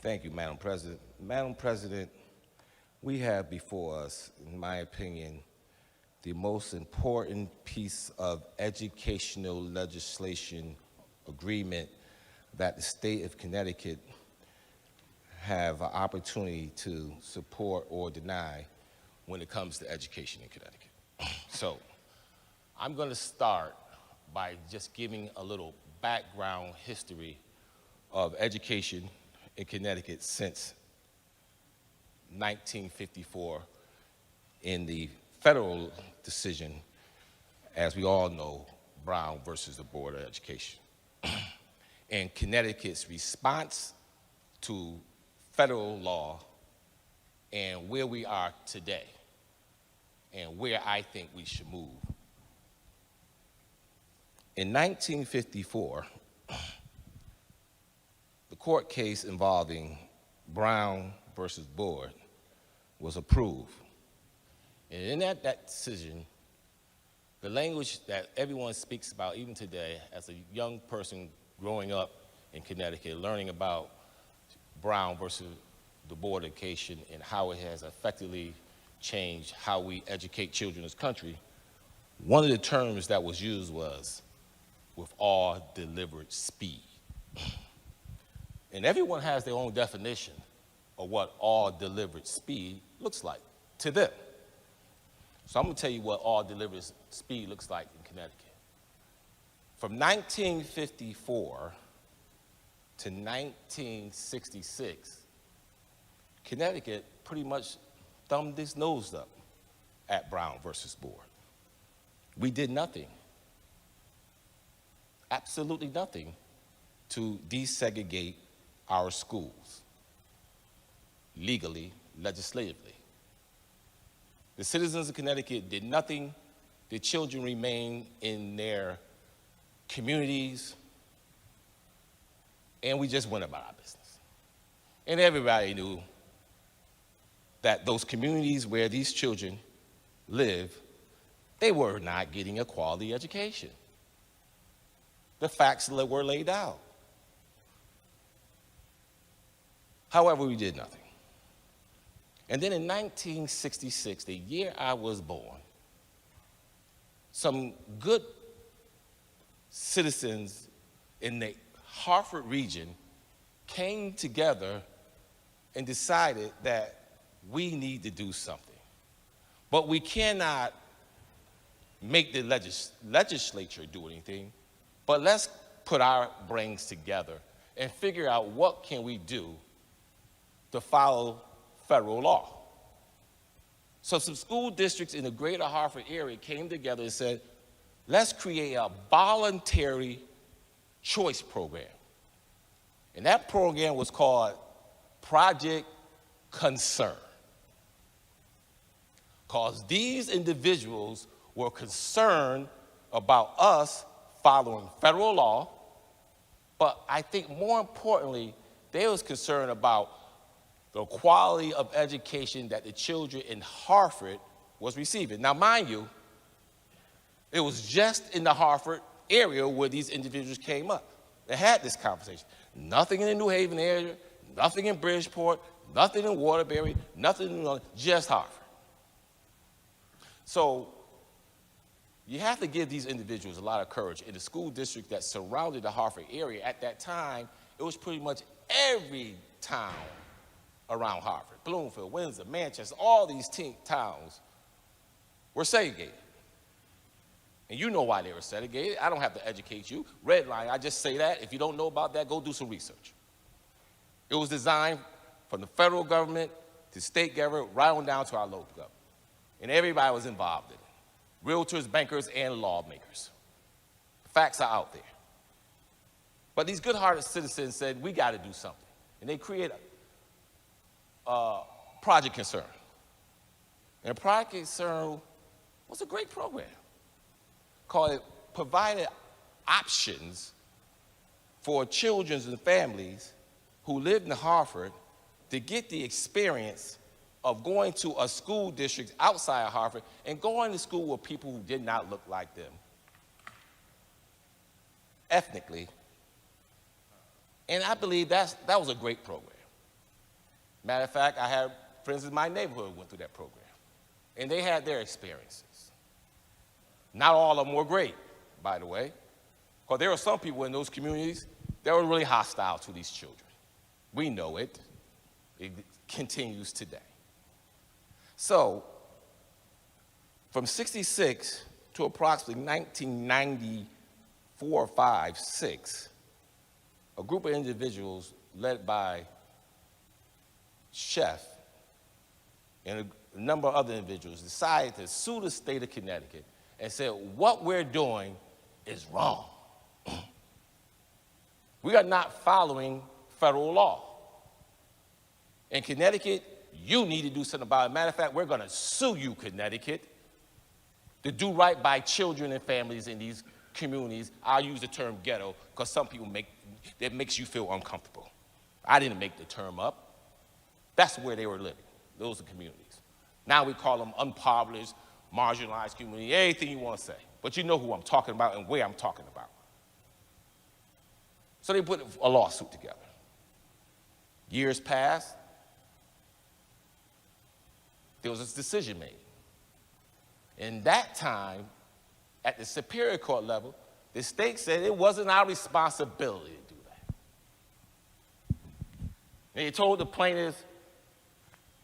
Thank you, Madam President. Madam President, we have before us, in my opinion, the most important piece of educational legislation agreement that the state of Connecticut have an opportunity to support or deny when it comes to education in Connecticut. So I'm going to start by just giving a little background history of education in Connecticut since 1954 in the federal decision, as we all know, Brown versus the Board of Education. And Connecticut's response to federal law and where we are today and where I think we should move. In 1954, the court case involving Brown versus Board was approved. And in that decision, the language that everyone speaks about even today as a young person growing up in Connecticut, learning about Brown versus the Board of Education and how it has effectively changed how we educate children in this country, one of the terms that was used was with all deliberate speed. And everyone has their own definition of what all deliberate speed looks like to them. So I'm going to tell you what all deliberate speed looks like in Connecticut. From 1954 to 1966, Connecticut pretty much thumbed its nose up at Brown versus Board. We did nothing, absolutely nothing, to desegregate our schools legally, legislatively. The citizens of Connecticut did nothing. The children remained in their communities, and we just went about our business. And everybody knew that those communities where these children live, they were not getting a quality education. The facts were laid out. However, we did nothing. And then in 1966, the year I was born, some good citizens in the Hartford region came together and decided that we need to do something. But we cannot make the legislature do anything, but let's put our brains together and figure out what can we do to follow federal law. So some school districts in the greater Hartford area came together and said, let's create a voluntary choice program. And that program was called Project Concern. Because these individuals were concerned about us following federal law, but I think more importantly, they was concerned about the quality of education that the children in Hartford was receiving. Now, mind you, it was just in the Hartford area where these individuals came up. They had this conversation. Nothing in the New Haven area, nothing in Bridgeport, nothing in Waterbury, nothing in just Hartford. So you have to give these individuals a lot of courage. In the school district that surrounded the Hartford area at that time, it was pretty much every town around Hartford, Bloomfield, Windsor, Manchester, all these towns were segregated. And you know why they were segregated. I don't have to educate you. Red line, I just say that. If you don't know about that, go do some research. It was designed from the federal government to state government, right on down to our local government. And everybody was involved in it. Realtors, bankers, and lawmakers. The facts are out there. But these good-hearted citizens said, we got to do something. And they created Project Concern. And Project Concern was a great program. Called it provided options for children and families who lived in Hartford to get the experience of going to a school district outside of Hartford and going to school with people who did not look like them ethnically. And I believe that was a great program. Matter of fact, I had friends in my neighborhood who went through that program, and they had their experiences. Not all of them were great, by the way, because there were some people in those communities that were really hostile to these children. We know it. It continues today. So, from 66 to approximately 1994, 5, 6, a group of individuals led by Sheff and a number of other individuals decided to sue the state of Connecticut and said, what we're doing is wrong. We are not following federal law. In Connecticut, you need to do something about it. Matter of fact, we're going to sue you, Connecticut, to do right by children and families in these communities. I'll use the term ghetto because some people that makes you feel uncomfortable. I didn't make the term up. That's where they were living. Those are communities. Now we call them unpopular, marginalized community, anything you want to say. But you know who I'm talking about and where I'm talking about. So they put a lawsuit together. Years passed. There was a decision made. In that time, at the Superior Court level, the state said it wasn't our responsibility to do that. And they told the plaintiffs,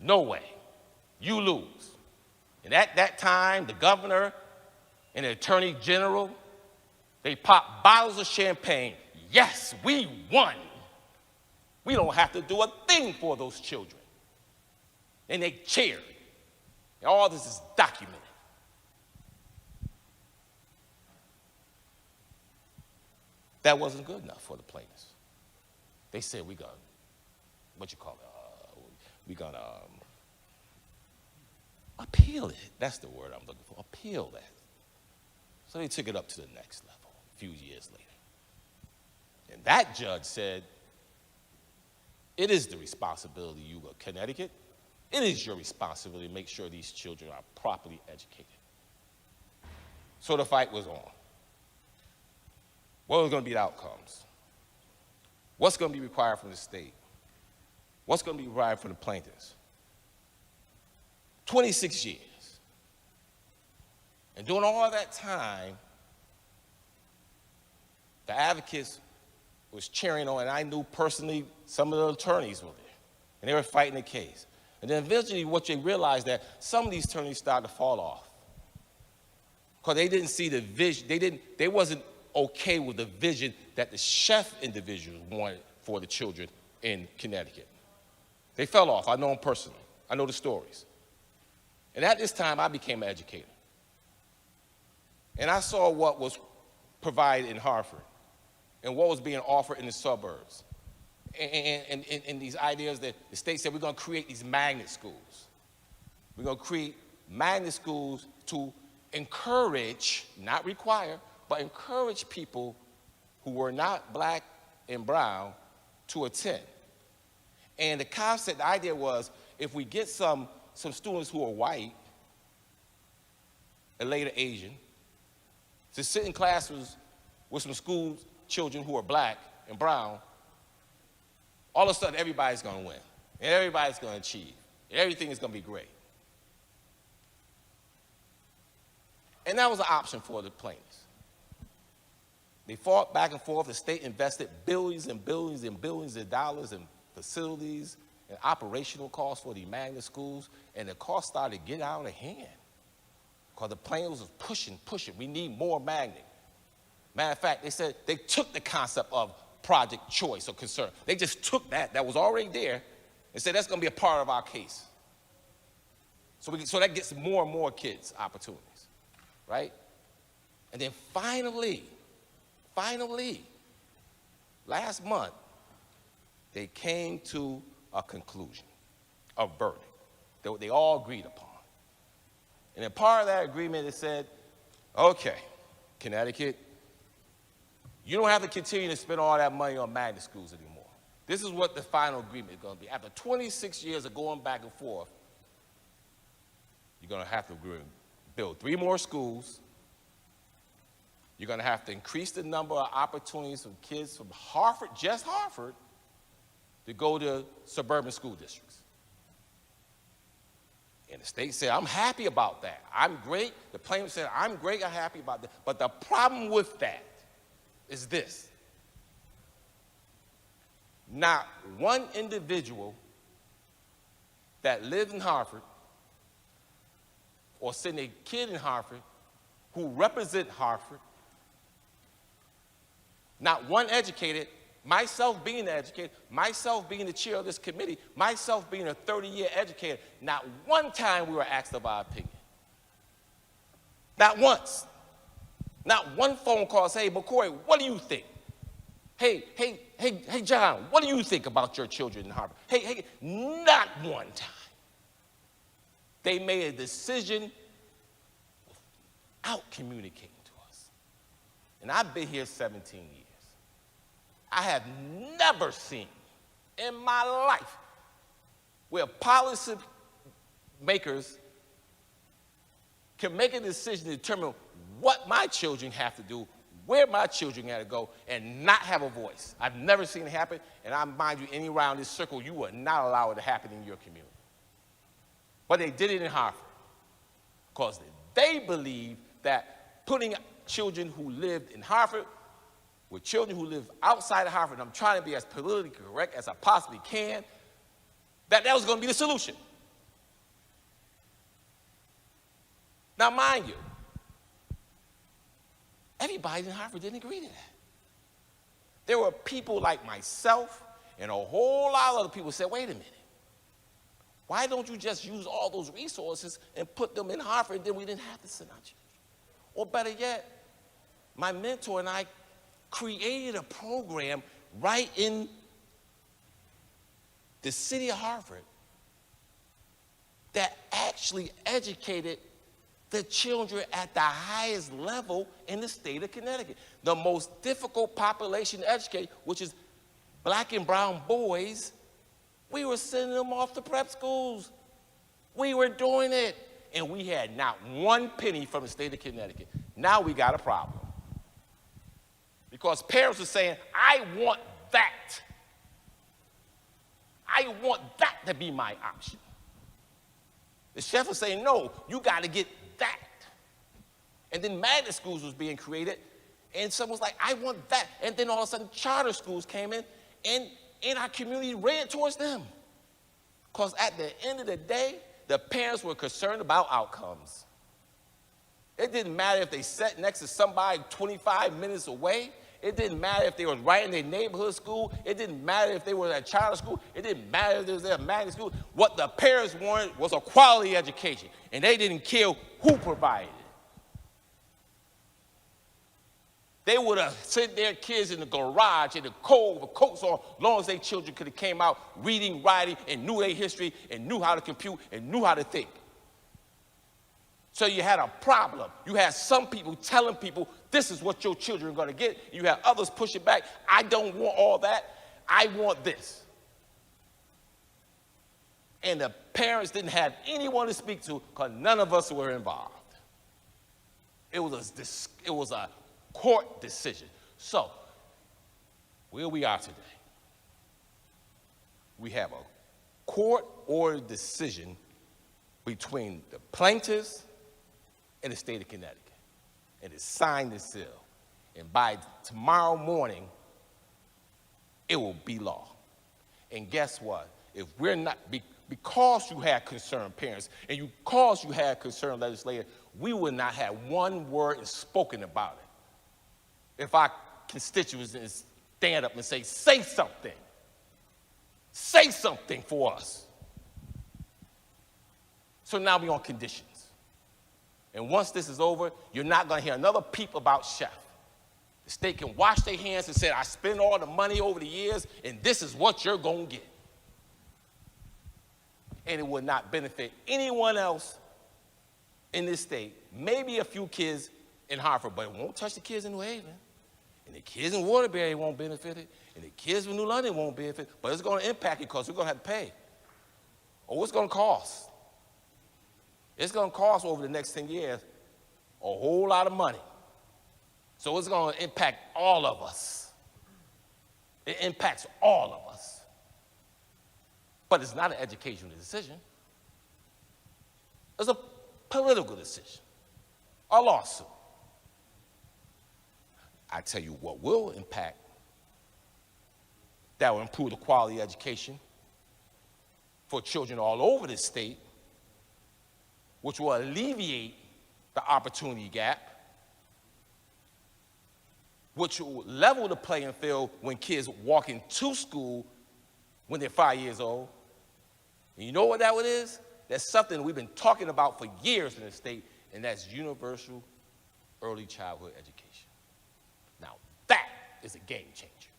no way, you lose. And at that time, the governor and the attorney general, they popped bottles of champagne. Yes, we won. We don't have to do a thing for those children. And they cheered. And all this is documented. That wasn't good enough for the plaintiffs. They said, we're gonna appeal it. That's the word I'm looking for, appeal that. So they took it up to the next level a few years later. And that judge said, it is the responsibility of Connecticut. It is your responsibility to make sure these children are properly educated. So the fight was on. What was going to be the outcomes? What's going to be required from the state? What's going to be required from the plaintiffs? 26 years. And during all that time, the advocates was cheering on, and I knew personally some of the attorneys were there, and they were fighting the case. And then eventually what they realized that some of these attorneys started to fall off because they didn't see the vision. They wasn't okay with the vision that the Sheff individuals wanted for the children in Connecticut. They fell off. I know them personally. I know the stories. And at this time, I became an educator. And I saw what was provided in Hartford and what was being offered in the suburbs. And these ideas that the state said, we're going to create these magnet schools. We're going to create magnet schools to encourage, not require, but encourage people who were not black and brown to attend. And the concept, the idea was, if we get some students who are white and later Asian to sit in classes with some school children who are black and brown, all of a sudden everybody's going to win, and everybody's going to achieve, and everything is going to be great. And that was an option for the plaintiffs. They fought back and forth. The state invested billions and billions and billions of dollars in facilities and operational costs for the magnet schools, and the cost started to get out of hand because the plaintiffs was pushing. We need more magnet. Matter of fact, they said they took the concept of project choice or concern. They just took that was already there and said that's going to be a part of our case. So that gets more and more kids opportunities, right? And then finally, last month, they came to a conclusion, a verdict that they all agreed upon. And in part of that agreement, it said, okay, Connecticut, you don't have to continue to spend all that money on magnet schools anymore. This is what the final agreement is going to be. After 26 years of going back and forth, you're going to have to build 3 more schools. You're going to have to increase the number of opportunities for kids from Hartford, just Hartford, to go to suburban school districts. And the state said, I'm happy about that. I'm great. The plaintiff said, I'm great, I'm happy about that. But the problem with that is this. Not one individual that lived in Hartford or sent a kid in Hartford who represent Hartford, not one educated, myself being an educator, myself being the chair of this committee, myself being a 30-year educator, not one time we were asked of our opinion. Not once. Not one phone call say, hey, McCrory, what do you think? Hey, John, what do you think about your children in Harvard? Hey, not one time. They made a decision without communicating to us. And I've been here 17 years. I have never seen in my life where policy makers can make a decision to determine what my children have to do, where my children got to go, and not have a voice. I've never seen it happen, and I mind you, any around this circle, you will not allow it to happen in your community. But they did it in Hartford because they believe that putting children who lived in Hartford with children who live outside of Hartford, and I'm trying to be as politically correct as I possibly can, that was going to be the solution. Now, mind you, everybody in Hartford didn't agree to that. There were people like myself and a whole lot of other people who said, wait a minute, why don't you just use all those resources and put them in Hartford, and then we didn't have to send our children? Or better yet, my mentor and I created a program right in the city of Hartford that actually educated the children at the highest level in the state of Connecticut. The most difficult population to educate, which is black and brown boys, we were sending them off to prep schools. We were doing it. And we had not one penny from the state of Connecticut. Now we got a problem. Because parents are saying, I want that. I want that to be my option. The Sheff was saying, no, you got to get that. And then magnet schools was being created, and someone was like, I want that. And then all of a sudden, charter schools came in, and our community ran towards them. Because at the end of the day, the parents were concerned about outcomes. It didn't matter if they sat next to somebody 25 minutes away. It didn't matter if they were right in their neighborhood school. It didn't matter if they were at charter school. It didn't matter if they was at a magnet school. What the parents wanted was a quality education, and they didn't care who provided it. They would have sent their kids in the garage in the cold with coats on, as long as their children could have came out reading, writing, and knew their history, and knew how to compute, and knew how to think. So you had a problem. You had some people telling people, this is what your children are going to get. You had others pushing back. I don't want all that. I want this. And the parents didn't have anyone to speak to because none of us were involved. It was a court decision. So, where we are today, we have a court-ordered decision between the plaintiffs and the state of Connecticut. And it's signed and sealed. And by tomorrow morning, it will be law. And guess what? If we're not, because you had concerned parents and because you had concerned legislators, we would not have one word spoken about it. If our constituents stand up and say something. Say something for us. So now we're on conditions. And once this is over, you're not going to hear another peep about Sheff. The state can wash their hands and say, I spent all the money over the years, and this is what you're going to get. And it will not benefit anyone else in this state. Maybe a few kids in Hartford, but it won't touch the kids in New Haven. And the kids in Waterbury won't benefit it. And the kids in New London won't benefit. But it's going to impact it because we're going to have to pay. Or what's going to cost? It's going to cost over the next 10 years a whole lot of money. So it's going to impact all of us. It impacts all of us. But it's not an educational decision. It's a political decision, a lawsuit. I tell you what will impact, that will improve the quality of education for children all over the state, which will alleviate the opportunity gap, which will level the playing field when kids walk into school when they're 5 years old. And you know what that is? That's something we've been talking about for years in the state, and that's universal early childhood education. Now, that is a game changer.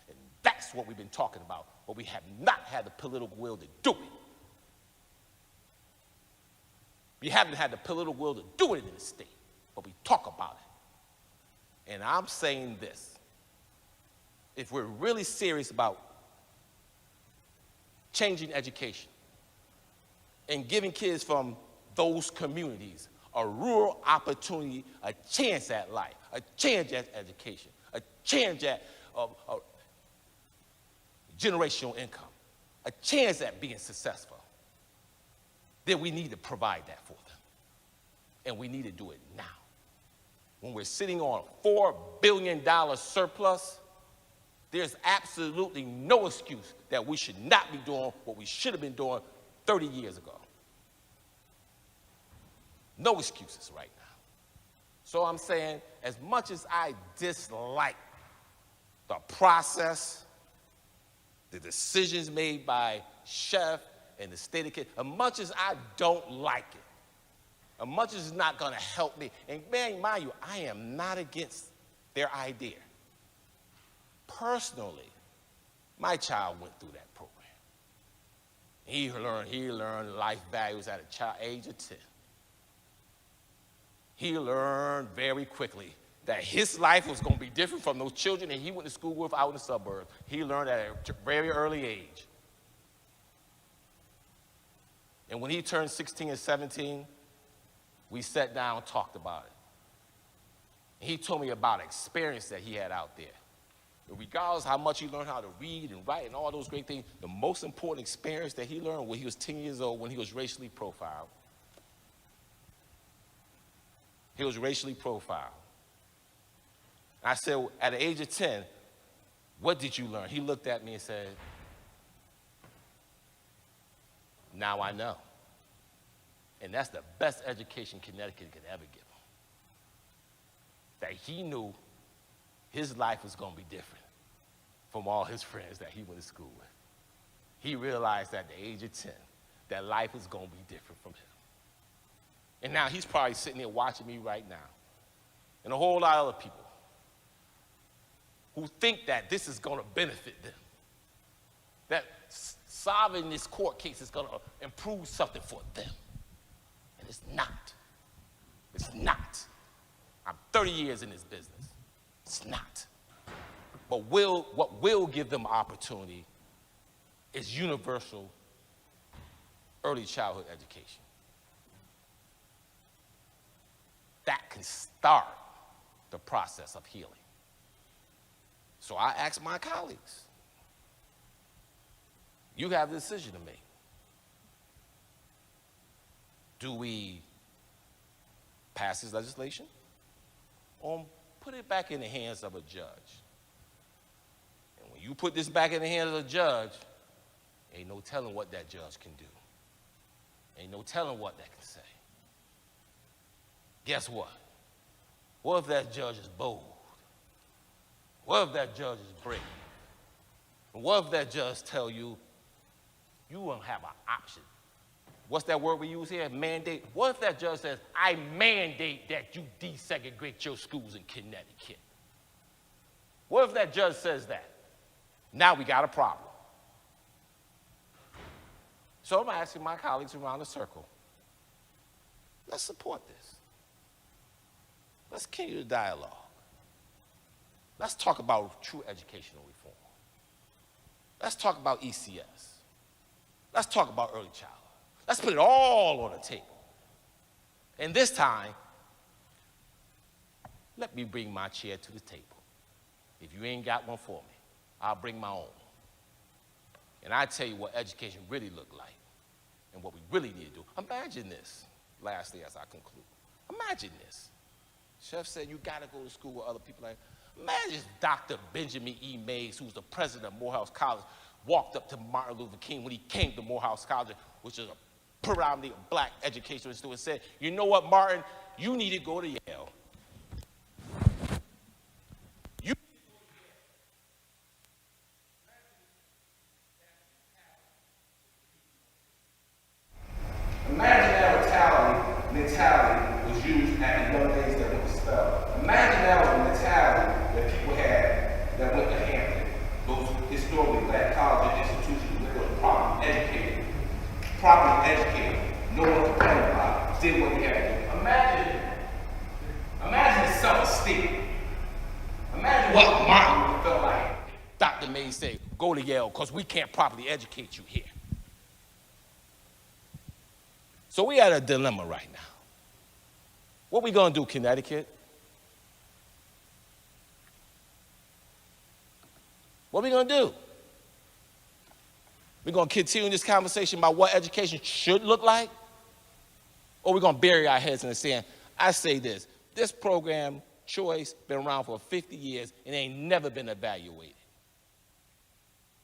And that's what we've been talking about, but we have not had the political will to do it. We haven't had the political will to do it in the state, but we talk about it. And I'm saying this. If we're really serious about changing education and giving kids from those communities a rural opportunity, a chance at life, a chance at education, a chance at generational income, a chance at being successful, then we need to provide that for them. And we need to do it now. When we're sitting on a $4 billion surplus, there's absolutely no excuse that we should not be doing what we should have been doing 30 years ago. No excuses right now. So I'm saying, as much as I dislike the process, the decisions made by Sheff and the state of kids, as much as I don't like it, as much as it's not going to help me, and man, mind you, I am not against their idea. Personally, my child went through that program. He learned life values at a age of 10. He learned very quickly that his life was going to be different from those children that he went to school with out in the suburbs. He learned at a very early age. And when he turned 16 and 17, we sat down and talked about it. And he told me about an experience that he had out there. And regardless of how much he learned how to read and write and all those great things, the most important experience that he learned when he was 10 years old, when he was racially profiled. He was racially profiled. I said, at the age of 10, what did you learn? He looked at me and said, now I know. And that's the best education Connecticut could ever give him. That he knew his life was going to be different from all his friends that he went to school with. He realized at the age of 10 that life was going to be different from him. And now he's probably sitting there watching me right now, and a whole lot of other people who think that this is going to benefit them, that solving this court case is going to improve something for them. And it's not. It's not. I'm 30 years in this business. It's not. But what will give them opportunity is universal early childhood education. That can start the process of healing. So I ask my colleagues, you have a decision to make. Do we pass this legislation or put it back in the hands of a judge? And when you put this back in the hands of a judge, ain't no telling what that judge can do. Ain't no telling what that can say. Guess what? What if that judge is bold? What if that judge is brave? And what if that judge tell you, you won't have an option? What's that word we use here? Mandate. What if that judge says, I mandate that you desegregate your schools in Connecticut? What if that judge says that? Now we got a problem. So I'm asking my colleagues around the circle, let's support this. Let's continue the dialogue. Let's talk about true educational reform. Let's talk about ECS. Let's talk about early childhood. Let's put it all on the table. And this time, let me bring my chair to the table. If you ain't got one for me, I'll bring my own. And I tell you what education really looked like. and what we really need to do. Imagine this, lastly, as I conclude. Imagine this. Sheff said you got to go to school with other people. Like, imagine Dr. Benjamin E. Mays, who's the president of Morehouse College, walked up to Martin Luther King when he came to Morehouse College, which is a predominantly black educational institute, and said, you know what, Martin, you need to go to Yale. Imagine that mentality was used at the young days that went to spell. Imagine that was the mentality that people had that went to Hampton, those historically black college institutions where they were properly educated, no one complained about it, did what they had to do. Imagine the self-esteem. Imagine what Martin felt like. Dr. Mays said, go to Yale because we can't properly educate you here. So we had a dilemma right now. What we gonna do, Connecticut? What we gonna do? We gonna continue this conversation about what education should look like? Or we gonna bury our heads in the sand? I say this program, choice, been around for 50 years and ain't never been evaluated.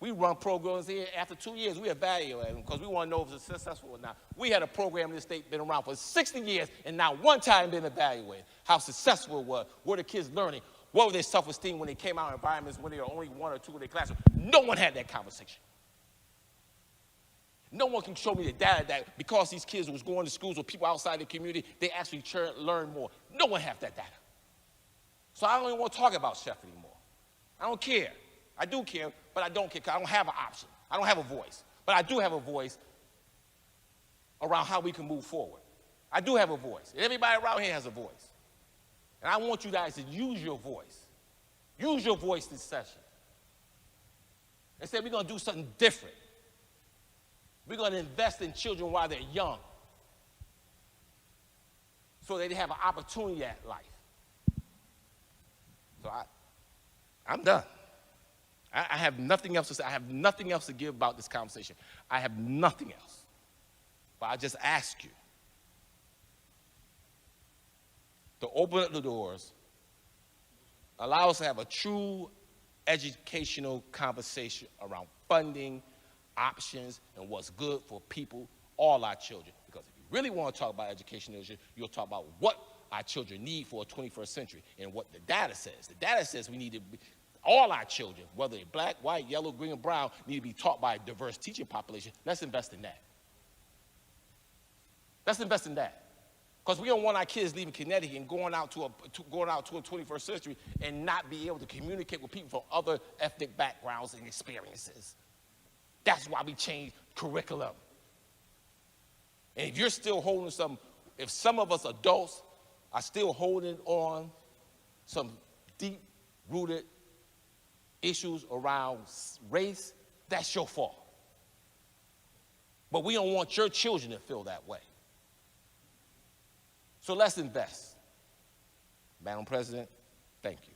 We run programs here, after 2 years, we evaluate them because we want to know if it's successful or not. We had a program in this state been around for 60 years and not one time been evaluated. How successful it was, what the kids learning, what was their self-esteem when they came out of environments when they were only 1 or 2 in their classroom. No one had that conversation. No one can show me the data that because these kids was going to schools with people outside the community, they actually learn more. No one has that data. So I don't even want to talk about Sheff anymore. I don't care. I do care, but I don't care because I don't have an option. I don't have a voice. But I do have a voice around how we can move forward. I do have a voice. Everybody around here has a voice. And I want you guys to use your voice. Use your voice this session. And say we're going to do something different. We're going to invest in children while they're young so that they have an opportunity at life. So I'm done. I have nothing else to say. I have nothing else to give about this conversation. I have nothing else. But I just ask you to open up the doors, allow us to have a true educational conversation around funding, options, and what's good for people, all our children. Because if you really want to talk about education, you'll talk about what our children need for a 21st century and what the data says. The data says we need to be, all our children, whether they're black, white, yellow, green, or brown, need to be taught by a diverse teaching population. Let's invest in that. Let's invest in that. Because we don't want our kids leaving Connecticut and going out to a 21st century and not be able to communicate with people from other ethnic backgrounds and experiences. That's why we changed curriculum. And if you're still holding if some of us adults are still holding on some deep-rooted issues around race, that's your fault. But we don't want your children to feel that way. So let's invest. Madam President, thank you.